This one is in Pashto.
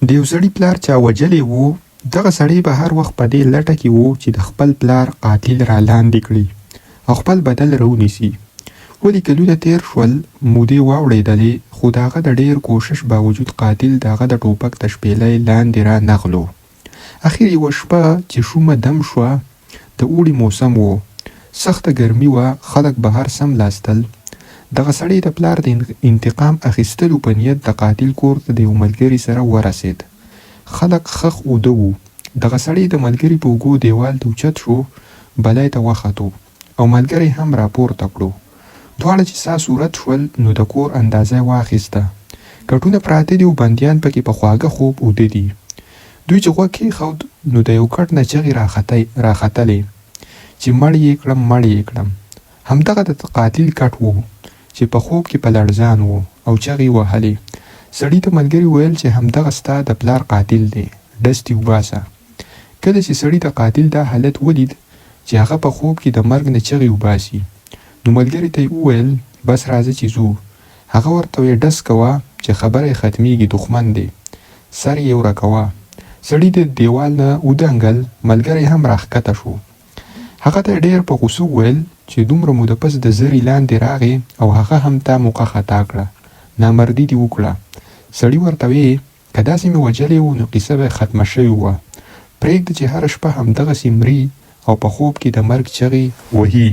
د یو سړي پلار چا وژلی و، دغه سړی به هر وخت په دې لټه کې و چې د خپل پلار قاتل را لاندې کړي او خپل بدل راونیسي. ولې کلونه تیر شول، مودې واوړېدلې، خو د هغه د ډېر کوشش باوجود قاتل د هغه د ټوپک د شپېلۍ لاندې را نغلو. اخر یوه شپه چې شومه دم شوه، د اوړي موسم و، سخته ګرمي وه، خلک بهر سملاستل. دغه سړی د پلار د انتقام اخیستلو په نیت د قاتل کور ته د یو ملګري سره ورسېد. خلک خخ اوده وو. دغه سړی د ملګري په اوږو دیوال ته اوچت شو، بلی ته وختو او ملګری هم راپورته کړو. دواړه چې سا صورت شول، نو د کور اندازه یې واخیسته. کټونه پراته دي او بندیان پکې په خواږه خوب اوده دي. دوی چې غوږ کېښود، نو د یو کټ نه چغې راختلې چې مړ یې کړم، مړ یې کړم. همدغه د قاتل کټ و چې په خوب کې په لړزان و او چغې وهلې. سړي ته ملګري ویل چې همدغه ستا د پلار قاتل دی، ډستې وباسه. کله چې سړي د قاتل دا حالت ولید چې هغه په خوب کې د مرګ نه چغې وباسي، نو ملګري ته یې وویل بس راځه چې ځو. هغه ورته ویې ډس کوه چې خبره یې ختمیږي، دښمن دی. سر یې ورکوه. سړي د دیوال نه ودنګل، ملګری هم راښکته شو. هغه ته ډېر په غوسه وویل چې دومره موده پس د زرې لاندې راغې او هغه هم تا موقع خطا کړه، نامردي دې وکړه. سړي ورته ویې که داسې مې وژلی و نو قیصه به ختمه شوې وه. پرېږده چې هره شپه همدغسې مري او په خوب کې د مرګ چغې وهي.